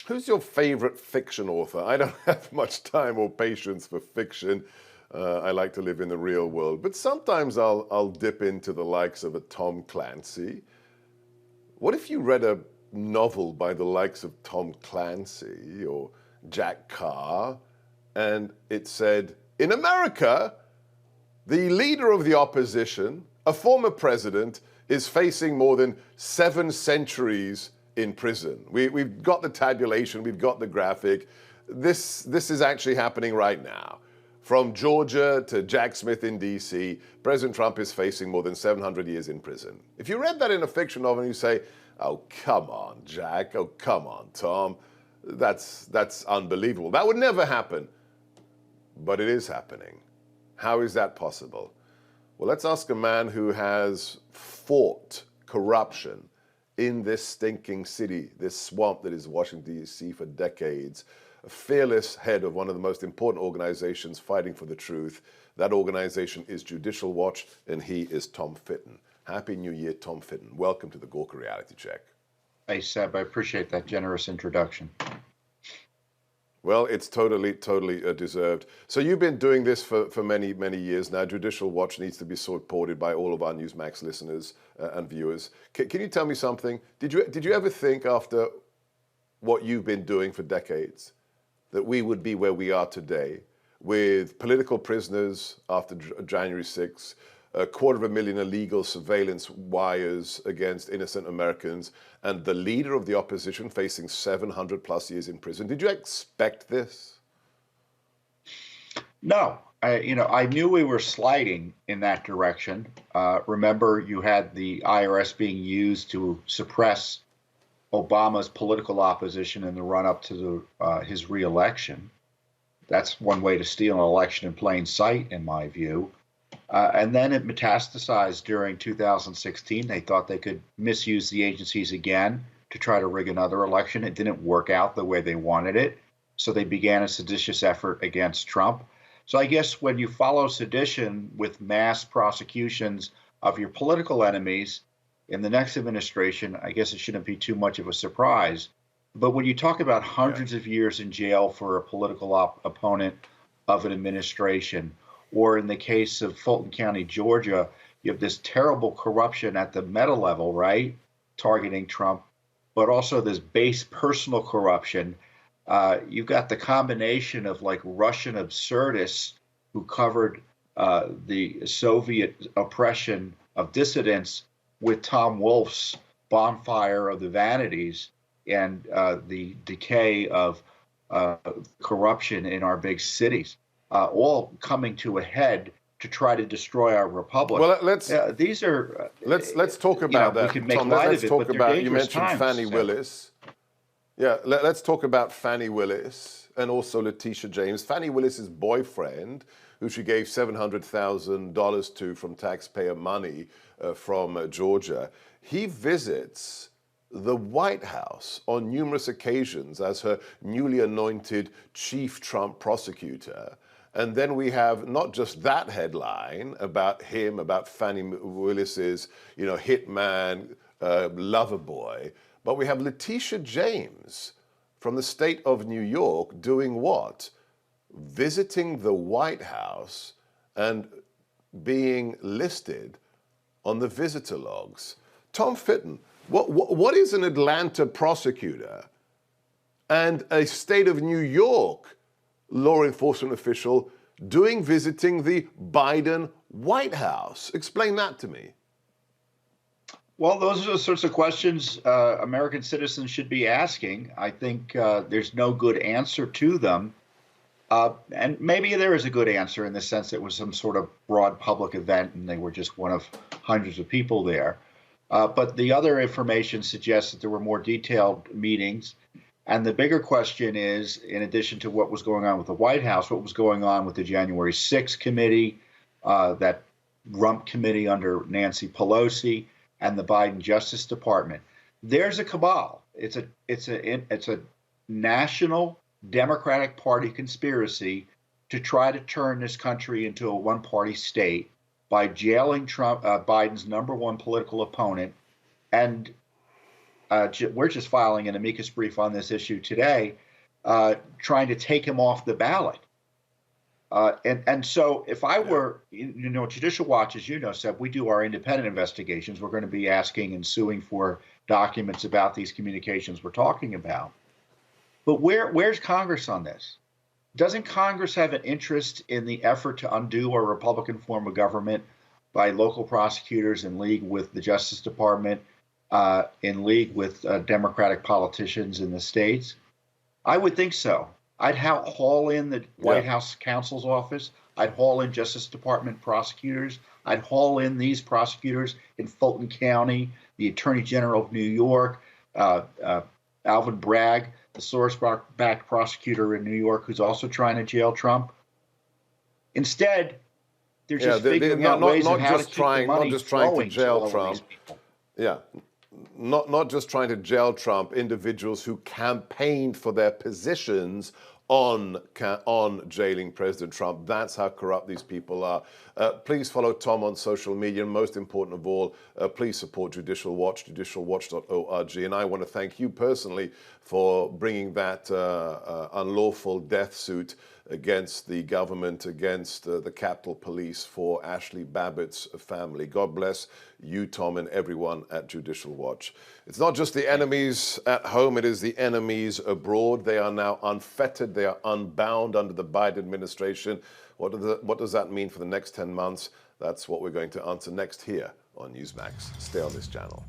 Who's your favorite fiction author? I don't have much time or patience for fiction. I like to live in the real world, but sometimes I'll dip into the likes of a Tom Clancy. What if you read a novel by the likes of Tom Clancy or Jack Carr, and it said, in America, the leader of the opposition, a former president, is facing more than 7 centuries in prison. We've got the tabulation, we've got the graphic. This is actually happening right now. From Georgia to Jack Smith in DC, President Trump is facing more than 700 years in prison. If you read that in a fiction novel and you say, oh, come on, Jack, oh, come on, Tom, that's unbelievable. That would never happen. But it is happening. How is that possible? Well, let's ask a man who has fought corruption in this stinking city, this swamp that is Washington, D.C. for decades, a fearless head of one of the most important organizations fighting for the truth. That organization is Judicial Watch, and he is Tom Fitton. Happy New Year, Tom Fitton. Welcome to the Gorka Reality Check. Hey, Seb, I appreciate that generous introduction. Well, it's totally deserved. So you've been doing this for many, many years now. Judicial Watch needs to be supported by all of our Newsmax listeners and viewers. Can you tell me something? Did you ever think, after what you've been doing for decades, that we would be where we are today, with political prisoners after January 6th, 250,000 illegal surveillance wires against innocent Americans, and the leader of the opposition facing 700 plus years in prison? Did you expect this? No, I knew we were sliding in that direction. Remember, you had the IRS being used to suppress Obama's political opposition in the run-up to his reelection. That's one way to steal an election in plain sight, in my view. And then it metastasized during 2016. They thought they could misuse the agencies again to try to rig another election. It didn't work out the way they wanted it. So they began a seditious effort against Trump. So I guess when you follow sedition with mass prosecutions of your political enemies in the next administration, I guess it shouldn't be too much of a surprise. But when you talk about hundreds of years in jail for a political opponent of an administration, or in the case of Fulton County, Georgia, you have this terrible corruption at the meta level, right, targeting Trump, but also this base personal corruption. You've got the combination of like Russian absurdists who covered the Soviet oppression of dissidents with Tom Wolfe's bonfire of the vanities and the decay of corruption in our big cities. All coming to a head to try to destroy our republic. Well, let's talk about that. We can make Tom, light let's of it, talk but about. You mentioned times, Fannie Willis. Yeah, let's talk about Fannie Willis and also Letitia James. Fannie Willis's boyfriend, who she gave $700,000 to from taxpayer money from Georgia, he visits the White House on numerous occasions as her newly anointed chief Trump prosecutor. And then we have not just that headline about him, about Fannie Willis's, hitman, lover boy, but we have Letitia James from the state of New York doing what? Visiting the White House and being listed on the visitor logs. Tom Fitton, what is an Atlanta prosecutor and a state of New York law enforcement official visiting the Biden White House? Explain that to me. Well, those are the sorts of questions American citizens should be asking. I think there's no good answer to them. And maybe there is a good answer in the sense that it was some sort of broad public event and they were just one of hundreds of people there. But the other information suggests that there were more detailed meetings. And the bigger question is, in addition to what was going on with the White House, what was going on with the January 6th committee, that rump committee under Nancy Pelosi, and the Biden Justice Department. There's a cabal. It's a national Democratic Party conspiracy to try to turn this country into a one-party state by jailing Biden's #1 political opponent and we're just filing an amicus brief on this issue today, trying to take him off the ballot. And so if I were, Judicial Watch, as you know, Seb, we do our independent investigations. We're going to be asking and suing for documents about these communications we're talking about. But where's Congress on this? Doesn't Congress have an interest in the effort to undo our Republican form of government by local prosecutors in league with the Justice Department, in league with Democratic politicians in the states? I would think so. I'd haul in the White House counsel's office. I'd haul in Justice Department prosecutors. I'd haul in these prosecutors in Fulton County, the Attorney General of New York, Alvin Bragg, the Soros-backed prosecutor in New York, who's also trying to jail Trump. Instead, they're just figuring out ways of how to keep the money flowing to all of these people. Yeah. Not just trying to jail Trump, individuals who campaigned for their positions on jailing President Trump. That's how corrupt these people are. Please follow Tom on social media. And most important of all, please support Judicial Watch, judicialwatch.org. And I want to thank you personally for bringing that unlawful death suit against the government, against the Capitol Police for Ashley Babbitt's family. God bless you, Tom, and everyone at Judicial Watch. It's not just the enemies at home, it is the enemies abroad. They are now unfettered, they are unbound under the Biden administration. What does that mean for the next 10 months? That's what we're going to answer next here on Newsmax. Stay on this channel.